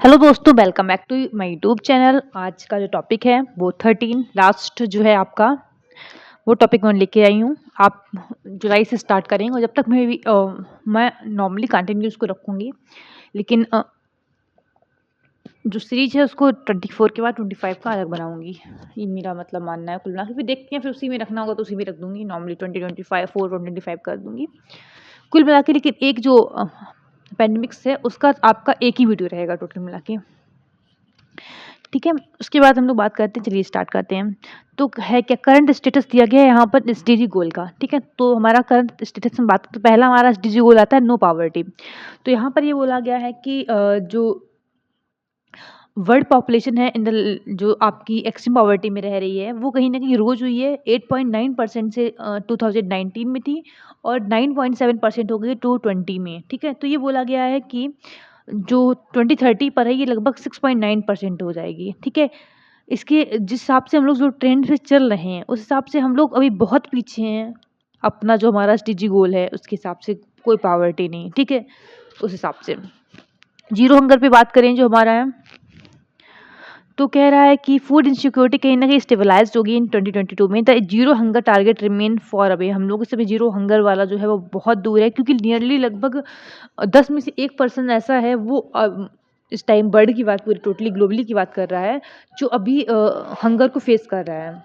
Hello दोस्तों, welcome back to my YouTube channel. आज का जो टॉपिक है वो 13 लास्ट जो है आपका वो टॉपिक मैं लेके आई हूँ। आप जुलाई से स्टार्ट करेंगे और जब तक मैं नॉर्मली कंटिन्यू उसको रखूँगी, लेकिन जो सीरीज है उसको 24 के बाद 25 का अलग बनाऊँगी। ये मेरा मतलब मानना है। कुल मिला के फिर देखते हैं, फिर उसी में रखना होगा तो उसी में रख दूँगी। नॉर्मली 2025 4 कर दूँगी कुल मिला के। लेकिन एक जो पेंडेमिक्स है उसका आपका एक ही वीडियो रहेगा टोटल मिला के, ठीक है। उसके बाद हम लोग बात करते हैं, चलिए स्टार्ट करते हैं। तो है क्या करंट स्टेटस दिया गया है यहाँ पर एसडीजी गोल का, ठीक है। तो हमारा करंट स्टेटस में बात, तो पहला हमारा एसडीजी गोल आता है नो पॉवर्टी। तो यहाँ पर ये बोला गया है कि जो वर्ल्ड पॉपुलेशन है इन द जो आपकी एक्सट्रीम पॉवर्टी में रह रही है वो कहीं ना कहीं रोज हुई है 8.9% से 2019 में थी, और 9.7% हो गई 2020 में, ठीक है। तो ये बोला गया है कि जो 2030 पर है ये लगभग 6.9% हो जाएगी, ठीक है। इसके जिस हिसाब से हम लोग जो ट्रेंड से चल रहे हैं उस हिसाब से हम लोग अभी बहुत पीछे हैं। अपना जो हमारा एसडीजी गोल है उसके हिसाब से कोई पावर्टी नहीं, ठीक है। उस हिसाब से जीरो हंगर पे बात करें जो हमारा है, तो कह रहा है कि फूड इनसिक्योरिटी कहीं ना कहीं स्टेबलाइज्ड होगी इन 2022 में। The zero hunger target remain for away. हम लोग इस समय जीरो हंगर वाला जो है वो बहुत दूर है, क्योंकि नियरली लगभग 10 में से 1% ऐसा है वो इस टाइम वर्ल्ड की बात, पूरी टोटली ग्लोबली की बात कर रहा है, जो अभी हंगर को फेस कर रहा है।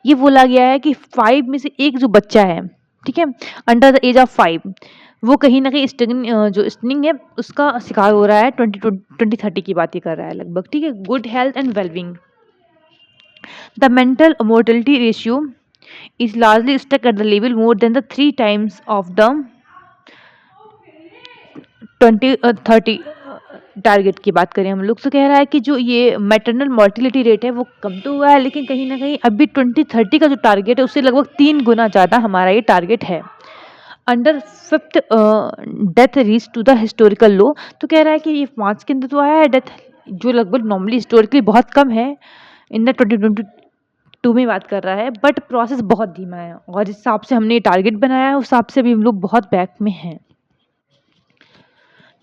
ये बोला गया है कि 5 में से एक जो बच्चा है, ठीक है, अंडर द एज ऑफ 5, वो कहीं ना कहीं जो स्टनिंग है उसका शिकार हो रहा है। 2030 की बात ही कर रहा है लगभग, ठीक है। Good health and wellbeing, the mental mortality ratio is largely stuck at the level more than the 3 times of the 2030 target की बात करें हम लोग, तो कह रहा है कि जो ये मैटरनल मोर्टिलिटी रेट है वो कम तो हुआ है, लेकिन कहीं ना कहीं अभी 2030 का जो टारगेट है उससे लगभग 3 गुना ज़्यादा हमारा ये टारगेट है। Under fifth death reach to the historical low. तो कह रहा है कि ये 5 के अंदर तो आया है डेथ, जो लगभग नॉर्मली हिस्टोरिकली बहुत कम है। इन द 2022 में बात कर रहा है, बट प्रोसेस बहुत धीमा है, और जिस हिसाब से हमने टारगेट बनाया है उस हिसाब से भी हम लोग बहुत बैक में हैं।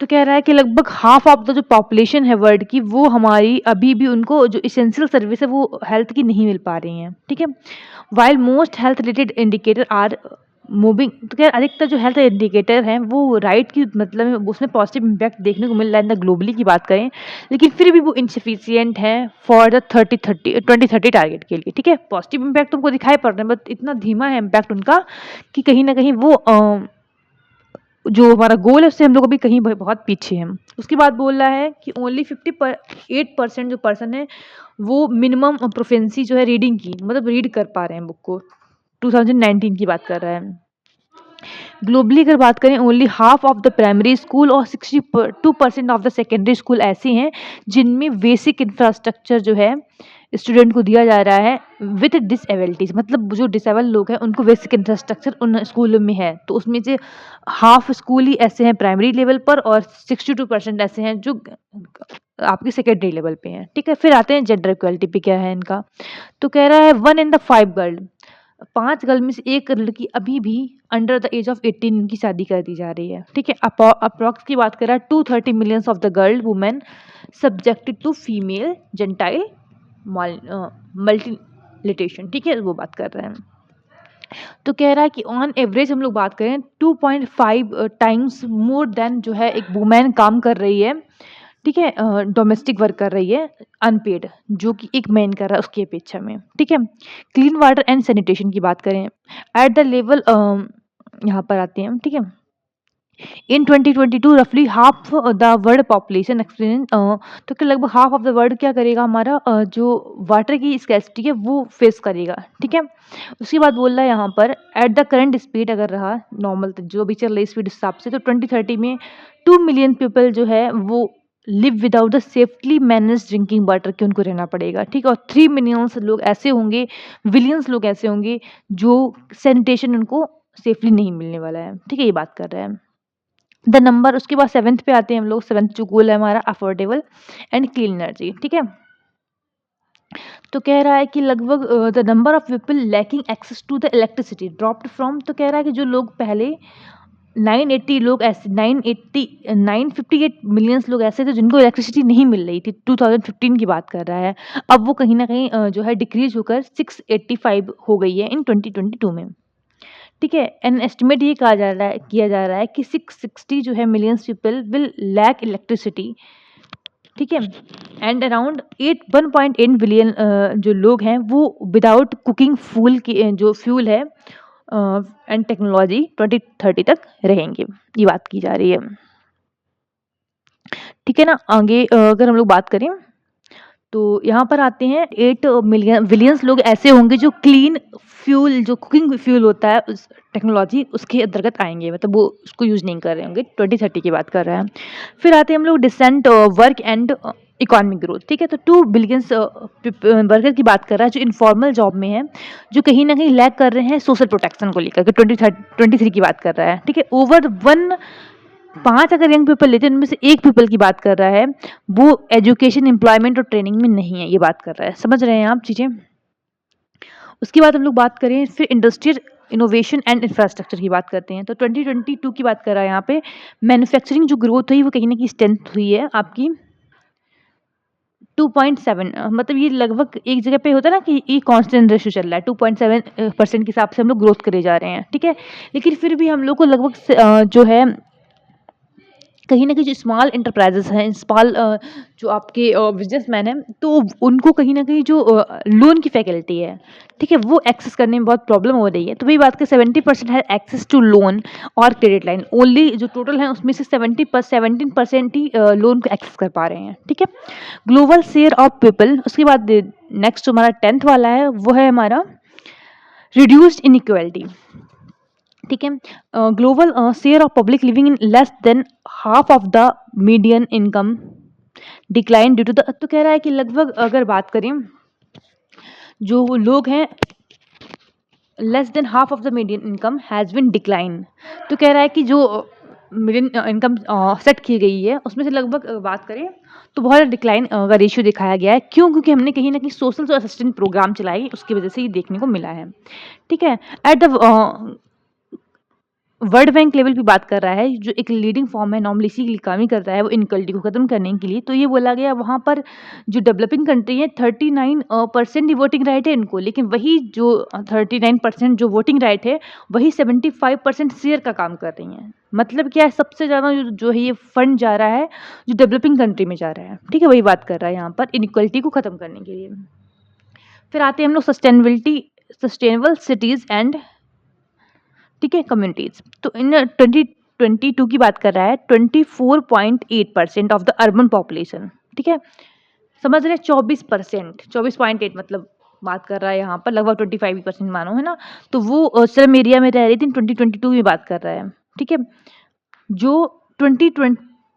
तो कह रहा है कि लगभग हाफ ऑफ द जो पॉपुलेशन है वर्ल्ड की, वो हमारी अभी भी उनको जो इसेंशियल सर्विस है वो हेल्थ की नहीं मिल पा रही हैं, ठीक है। While most health related indicator are moving. तो क्या अधिकतर जो हेल्थ इंडिकेटर हैं वो राइट की मतलब उसमें पॉजिटिव इम्पैक्ट देखने को मिल रहा है इन ग्लोबली की बात करें, लेकिन फिर भी वो इनसफिशियंट है फॉर द 2030 टारगेट के लिए, ठीक है। पॉजिटिव इम्पैक्ट तुमको दिखाई पड़ रहे हैं, बट इतना धीमा है इम्पैक्ट उनका कि कहीं ना कहीं वो जो हमारा गोल है उससे हम लोग अभी कहीं बहुत पीछे हैं। उसके बाद बोल रहा है कि ओनली 58% जो पर्सन है वो मिनिमम प्रोफेंसी जो है रीडिंग की, मतलब रीड कर पा रहे हैं बुक को। 2019 की बात कर रहा है। ग्लोबली अगर बात करें only half of the primary school और 62% ऑफ द सेकेंडरी स्कूल ऐसे हैं जिनमें बेसिक इंफ्रास्ट्रक्चर जो है स्टूडेंट को दिया जा रहा है विथ डिसेबिलिटीज, मतलब जो डिसेबल लोग हैं उनको बेसिक इंफ्रास्ट्रक्चर उन स्कूलों में है। तो उसमें से हाफ स्कूल ही ऐसे हैं प्राइमरी लेवल पर, और 62% ऐसे हैं जो आपके सेकेंडरी लेवल पे हैं, ठीक है। फिर आते हैं जेंडर इक्वालिटी पे, क्या है इनका। तो कह रहा है 1 in the 5 गर्ल, 5 गर्ल में से एक लड़की अभी भी अंडर द एज ऑफ 18 की शादी कर दी जा रही है, ठीक है। अप्रॉक्स की बात कर रहा है 230 millions of the girl women subjected to female genital mutilation, ठीक है, वो बात कर रहे हैं। तो कह रहा है कि ऑन एवरेज हम लोग बात करें 2.5 टाइम्स मोर देन जो है एक वुमेन काम कर रही है, ठीक है, डोमेस्टिक वर्क कर रही है अनपेड, जो कि एक मैन कर रहा है उसकी अपेक्षा में, ठीक है। क्लीन वाटर एंड सैनिटेशन की बात करें एट द लेवल, यहाँ पर आते हैं हम, ठीक है। इन 2022 रफली half the world population experience, तो कि लगभग हाफ ऑफ द वर्ल्ड क्या करेगा हमारा जो वाटर की स्कैर्सिटी है वो फेस करेगा, ठीक है। उसके बाद बोल रहा है यहाँ पर एट द करंट स्पीड अगर रहा नॉर्मल जो भी चल रही स्पीड हिसाब से, तो 2030 में 2 मिलियन पीपल जो है वो live without the safely manage drinking water के उनको रहना पड़ेगा, ठीक है। और 3 मिलियंस लोग ऐसे होंगे, बिलियंस लोग ऐसे होंगे जो सैनिटेशन उनको सेफली नहीं मिलने वाला है, ठीक है, ये बात कर रहे हैं द नंबर। उसके बाद 7th पे आते हैं हम लोग। 7th जो गोल है हमारा अफोर्डेबल एंड क्लीन एनर्जी, ठीक है। तो कह रहा है कि लगभग the number of people lacking access to the electricity dropped from, तो कह रहा है कि जो लोग पहले 980 लोग ऐसे 958 मिलियंस लोग ऐसे थे जिनको इलेक्ट्रिसिटी नहीं मिल रही थी। 2015 की बात कर रहा है। अब वो कहीं न कहीं जो है डिक्रीज़ होकर 685 हो गई है इन 2022 में। ठीक है? एन एस्टिमेट ये किया जा रहा है कि 660 जो है millions people will lack electricity. ठीक है? एंड अराउंड 1.8 बिलियन जो लोग हैं वो विदाउट कुकिंग फ्यूल की जो फ्यूल है एंड टेक्नोलॉजी 2030 तक रहेंगे, ये बात की जा रही है। ठीक है ना? आगे अगर हम लोग बात करें तो यहाँ पर आते हैं 8 बिलियंस लोग ऐसे होंगे जो क्लीन फ्यूल जो कुकिंग फ्यूल होता है उस टेक्नोलॉजी उसके अंतर्गत आएंगे, मतलब वो उसको यूज़ नहीं कर रहे होंगे। 2030 की बात कर रहे हैं। फिर आते हैं हम लोग decent work and economic growth. ठीक है? तो 2 बिलियंस वर्कर की बात कर रहा है जो इनफॉर्मल जॉब में है, जो कहीं ना कहीं लैग कर रहे हैं सोशल प्रोटेक्शन को लेकर के। 23 की बात कर रहा है। ठीक है? ओवर 5 अगर यंग पीपल लेते हैं उनमें से एक पीपल की बात कर रहा है, वो एजुकेशन, एम्प्लॉयमेंट और ट्रेनिंग में नहीं है, ये बात कर रहा है। समझ रहे हैं आप चीज़ें? उसके बाद हम लोग बात करें फिर इंडस्ट्रियल इनोवेशन एंड इंफ्रास्ट्रक्चर की बात करते हैं। तो 2022 की बात कर रहा है यहाँ पे। मैन्युफैक्चरिंग जो ग्रोथ हुई वो कहीं ना कहीं स्ट्रेंथ हुई है आपकी 2.7, मतलब ये लगभग एक जगह पे होता है ना कि ये कांस्टेंट रेशियो चल रहा है। 2.7% के हिसाब से हम लोग ग्रोथ करे जा रहे हैं। ठीक है? लेकिन फिर भी हम लोग को लगभग जो है कहीं न कहीं जो स्मॉल एंटरप्राइज़ेज़ हैं, जो आपके बिज़नेसमैन हैं, तो उनको कहीं न कहीं जो लोन की फैसिलिटी है, ठीक है? वो एक्सेस करने में बहुत प्रॉब्लम हो रही है। तो वही बात कि 70% है एक्सेस टू लोन और क्रेडिट लाइन। ओनली जो टोटल है उसमें से 17% ही लोन को एक्सेस कर पा रहे हैं। ठीक है? Global share of people. उसके बाद नेक्स्ट जो हमारा 10th वाला है, वो है हमारा रिड्यूस्ड इनइक्वालिटी। ठीक है? Global share of public living in less than half of the median income decline due to the. तो कह रहा है कि लगभग अगर बात करें जो लोग हैं less than half of the median income has been decline. तो कह रहा है कि जो मीडियन इनकम सेट की गई है उसमें से लगभग बात करें तो बहुत ज़्यादा डिक्लाइन का रेशियो दिखाया गया है। क्यों? क्योंकि हमने कहीं ना कहीं सोशल असिस्टेंट प्रोग्राम चलाए, उसकी वजह से ये देखने को मिला है। ठीक है? At the world bank level पे बात कर रहा है, जो एक लीडिंग फॉर्म है नॉर्मलिसी की काम करता है वो इनक्वलिटी को खत्म करने के लिए। तो ये बोला गया वहाँ पर जो डेवलपिंग कंट्री है 39% ही वोटिंग राइट है इनको, लेकिन वही जो 39% जो वोटिंग राइट है वही 75% शेयर का काम कर रही हैं। मतलब क्या है, सबसे ज़्यादा जो है ये फंड जा रहा है जो डेवलपिंग कंट्री में जा रहा है। ठीक है? वही बात कर रहा है यहाँ पर इनक्वलिटी को ख़त्म करने के लिए। फिर आते हैं हम लोग सस्टेनेबल सिटीज़ एंड, ठीक है, कम्युनिटीज़। तो इन 2022 की बात कर रहा है। 24.8% ऑफ द अर्बन पॉपुलेशन। ठीक है? समझ रहे हैं? 24.8 मतलब बात कर रहा है यहाँ पर, लगभग 25% मानो, है ना? तो वो स्लम एरिया में रह रही थी। 2022 में बात कर रहा है। ठीक है? जो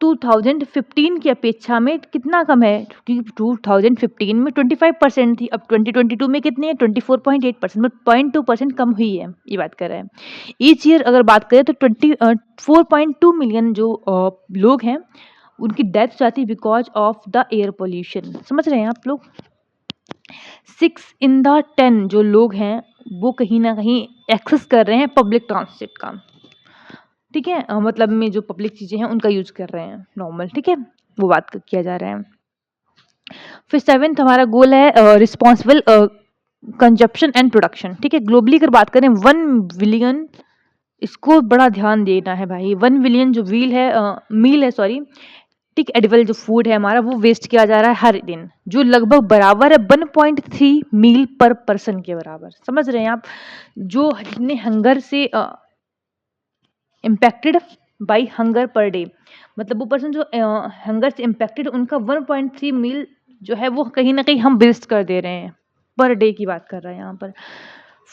2015 की अपेक्षा में कितना कम है, क्योंकि 2015 में 25% थी, अब 2022 में कितनी है 24.8%, मतलब 0.2% कम हुई है, ये बात कर रहे हैं। ईच ईयर अगर बात करें तो 4.2 मिलियन जो लोग हैं उनकी डेथ हो जाती है because of the air pollution. समझ रहे हैं आप लोग? 6 इन द 10 जो लोग हैं वो कहीं ना कहीं एक्सेस कर रहे हैं पब्लिक ट्रांसपोर्ट का। ठीक है? मतलब में जो पब्लिक चीज़ें हैं उनका यूज़ कर रहे हैं नॉर्मल। ठीक है? वो बात किया जा रहा है। फिर 7th हमारा गोल है रिस्पॉन्सिबल कंजप्शन एंड प्रोडक्शन। ठीक है? ग्लोबली अगर बात करें 1 बिलियन, इसको बड़ा ध्यान देना है भाई। 1 बिलियन जो मील है, सॉरी, ठीक, एडिबल जो फूड है हमारा वो वेस्ट किया जा रहा है हर दिन, जो लगभग बराबर है 1.3 मील पर पर्सन के बराबर। समझ रहे हैं आप? जो जितने हंगर से impacted by hunger per day, मतलब वो पर्सन जो हंगर से इम्पैक्टेड, उनका 1.3 मील जो है वो कहीं ना कहीं हम वेस्ट कर दे रहे हैं पर डे की बात कर रहा है यहाँ पर।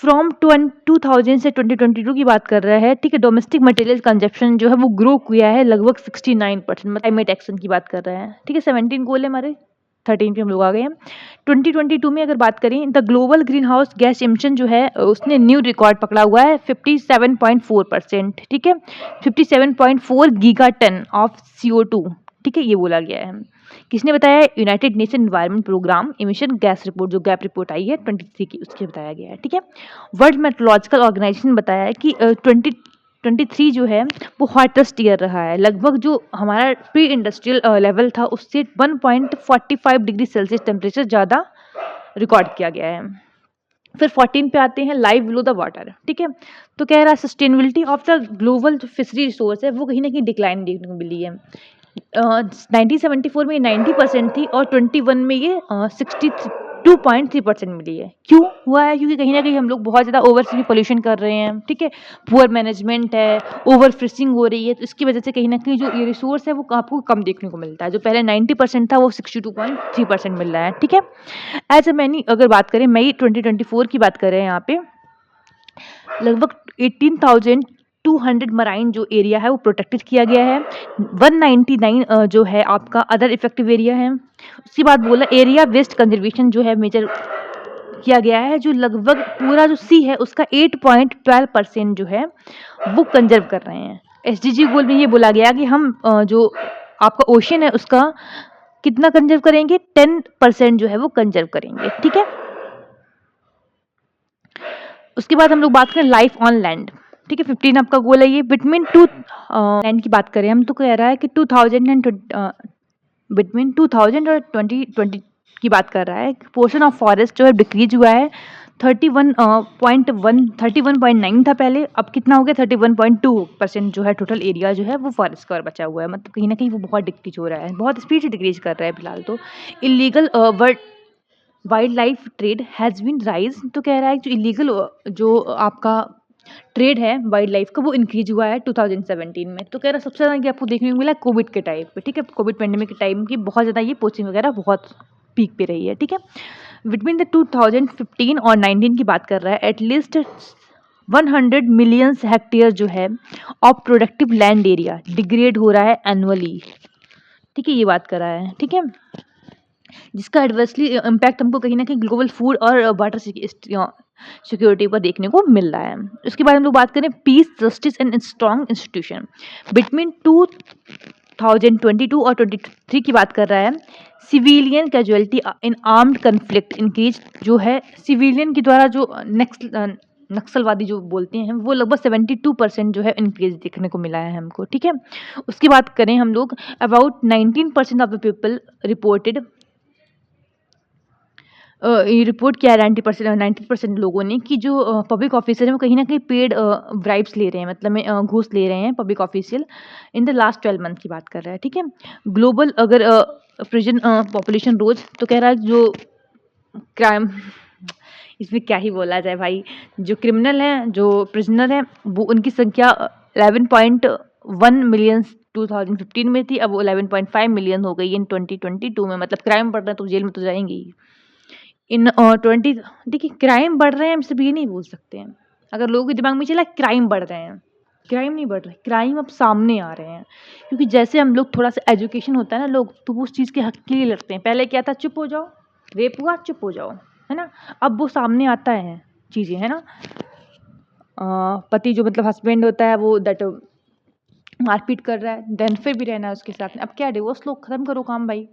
फ्रॉम 2000 से 2022 की बात कर रहा है। ठीक है? डोमेस्टिक मटेरियल कंजप्शन जो है वो ग्रो किया है लगभग 69%, मतलब क्लाइमेट एक्शन की बात कर रहे हैं। ठीक है? 17 गोल है हमारे, 13 पे हम लोग आ गए हैं। 2022 में अगर बात करें the global green house gas emission जो है उसने न्यू रिकॉर्ड पकड़ा हुआ है 57.4%। ठीक है? 57.4 गीगा टन ऑफ CO2। ठीक है? ये बोला गया है। किसने बताया है? United Nation environment programme emission gas report, जो गैप रिपोर्ट आई है 23 की, उसके बताया गया है। ठीक है? वर्ल्ड मेट्रोलॉजिकल ऑर्गेनाइजेशन बताया है कि 2023 जो है वो हॉटेस्ट ईयर रहा है। लगभग जो हमारा प्री इंडस्ट्रियल लेवल था उससे 1.45 डिग्री सेल्सियस टेम्परेचर ज़्यादा रिकॉर्ड किया गया है। फिर 14 पे आते हैं लाइव बिलो द वाटर, ठीक है। तो कह रहा है सस्टेनेबिलिटी ऑफ द ग्लोबल जो फिशरी रिसोर्स है वो कहीं ना कहीं डिक्लाइन देखने को मिली है। 1974 में 90% थी और 21 में ये 62.3% मिली है। क्यों हुआ है? क्योंकि कहीं ना कहीं हम लोग बहुत ज़्यादा ओवर सी पोल्यूशन कर रहे हैं, ठीक है, पुअर मैनेजमेंट है, ओवर फिशिंग हो रही है, तो इसकी वजह से कहीं ना कहीं जो ये रिसोर्स है वो आपको कम देखने को मिलता है। जो पहले 90% था वो 62.3% मिल रहा है, ठीक है। एज ए मैनी अगर बात करें मई 2024 की बात करें, यहाँ पे लगभग 18,200 मराइन जो एरिया है वो प्रोटेक्टेड किया गया है। 199 जो है आपका अदर इफेक्टिव एरिया है। उसके बाद बोला एरिया वेस्ट कंजर्वेशन जो है मेजर किया गया है, जो लगभग पूरा जो सी है उसका 8.12% जो है वो कंजर्व कर रहे हैं। SDG गोल में ये बोला गया कि हम जो आपका ओशन है उसका कितना कंजर्व करेंगे, 10% जो है वो कंजर्व करेंगे, ठीक है। उसके बाद हम लोग बात करें लाइफ ऑन लैंड, ठीक है। 15 आपका गोल है ये। बिटवीन लैंड की बात करें हम तो कह रहा है कि 2000 और 2020 की बात कर रहा है। पोर्शन ऑफ फॉरेस्ट जो है डिक्रीज हुआ है। 31.9 था पहले, अब कितना हो गया 31.2% जो है टोटल एरिया जो है वो फॉरेस्ट का बचा हुआ है। मतलब कहीं ना कहीं वो बहुत डिक्रीज हो रहा है, बहुत स्पीड से डिक्रीज कर रहा है फिलहाल तो। Illegal wild life trade has been rise, तो कह रहा है जो इलीगल जो आपका ट्रेड है वाइल्ड लाइफ का वो इंक्रीज हुआ है 2017 में। तो कह रहा है सबसे ज़्यादा ये आपको देखने को मिला है कोविड के टाइम पे, ठीक है। कोविड पेंडेमिक के टाइम की बहुत ज़्यादा ये पोचिंग वगैरह बहुत पीक पे रही है, ठीक है। बिटवीन द 2015 और 19 की बात कर रहा है, एटलीस्ट 100 मिलियन हेक्टेयर जो है of productive land area degrade हो रहा है एनुअली, ठीक है, ये बात कर रहा है, ठीक है। जिसका एडवर्सली इम्पैक्ट हमको कहीं ना कहीं ग्लोबल फूड और वाटर सिक्योरिटी पर देखने को मिल रहा है। उसके बाद हम लोग बात करें peace, justice and strong institution. Between 2022 और 23 की बात कर रहा है, civilian casualty in armed conflict increase जो है सिविलियन के द्वारा जो नक्सलवादी जो बोलते हैं वो लगभग 72% जो है इंक्रीज देखने को मिला है हमको, ठीक है। उसकी बात करें हम लोग, about 19% of the people reported, ये रिपोर्ट किया है 90% लोगों ने कि जो पब्लिक ऑफिसर हैं वो कहीं ना कहीं पेड ब्राइब्स ले रहे हैं, मतलब में घूस ले रहे हैं public official in the last 12 month की बात कर रहा है, ठीक है। ग्लोबल अगर प्रिजन पॉपुलेशन रोज, तो कह रहा है जो क्राइम, इसमें क्या ही बोला जाए भाई, जो क्रिमिनल हैं जो प्रिजनर हैं वो उनकी संख्या 11.1 मिलियन 2015 में थी, अब वो 11.5 मिलियन हो गई इन 2022 में। मतलब क्राइम बढ़ रहा है तो जेल में तो जाएंगे ही। इन 20 देखिए क्राइम बढ़ रहे हैं हम सिर्फ ये नहीं बोल सकते हैं। अगर लोगों के दिमाग में चला क्राइम बढ़ रहे हैं, क्राइम नहीं बढ़ रहे, क्राइम अब सामने आ रहे हैं। क्योंकि जैसे हम लोग थोड़ा सा एजुकेशन होता है ना, लोग तो वो उस चीज़ के हक के लिए लड़ते हैं। पहले क्या था, चुप हो जाओ, रेप हुआ चुप हो जाओ, है ना। अब वो सामने आता है चीज़ें, है ना। पति जो मतलब हस्बैंड होता है वो दैट मारपीट कर रहा है, देन फिर भी रहना है उसके साथ में, अब क्या डिवोर्स लो, खत्म करो काम भाई।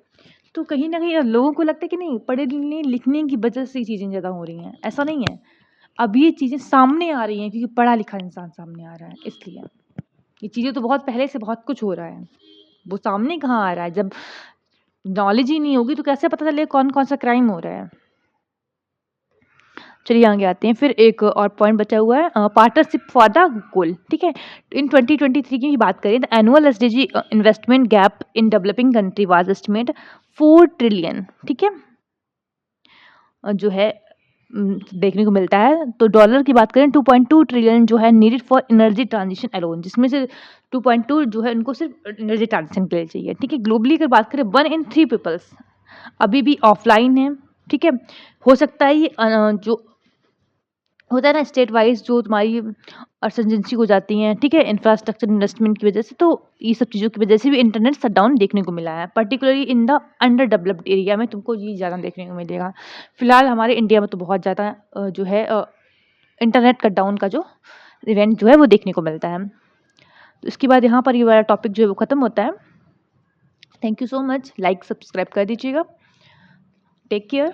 तो कहीं ना कहीं लोगों को लगता है कि नहीं पढ़ने लिखने की वजह से चीज़ें ज़्यादा हो रही हैं, ऐसा नहीं है। अब ये चीज़ें सामने आ रही हैं क्योंकि पढ़ा लिखा इंसान सामने आ रहा है, इसलिए ये चीज़ें तो बहुत पहले से बहुत कुछ हो रहा है, वो सामने कहाँ आ रहा है। जब नॉलेज ही नहीं होगी तो कैसे पता चले कौन कौन सा क्राइम हो रहा है। चलिए आगे आते हैं। फिर एक और पॉइंट बचा हुआ है, पार्टनरशिप फॉर द गोल, ठीक है। इन 2023 की बात करें तो annual SDG investment gap in developing country was estimate 4 trillion, ठीक है, जो है देखने को मिलता है। तो डॉलर की बात करें 2.2 ट्रिलियन जो है needed for energy transition alone, जिसमें से 2.2 जो है उनको सिर्फ एनर्जी ट्रांजिशन के लिए चाहिए, ठीक है। ग्लोबली अगर बात करें 1 in 3 पीपल्स अभी भी ऑफलाइन है, ठीक है। हो सकता है ये जो होता है ना स्टेट वाइज जो तुम्हारी अर्जेंसी हो जाती हैं, ठीक है, इंफ्रास्ट्रक्चर इन्वेस्टमेंट की वजह से, तो ये सब चीज़ों की वजह से भी इंटरनेट शट डाउन देखने को मिला है। Particularly in the under developed area में तुमको ये ज़्यादा देखने को मिलेगा। फिलहाल हमारे इंडिया में तो बहुत ज़्यादा जो है इंटरनेट कट डाउन का जो इवेंट जो है वो देखने को मिलता है। तो इसके बाद यहाँ पर ये वाला टॉपिक जो है वो ख़त्म होता है। Thank you so much, like subscribe कर दीजिएगा, टेक केयर।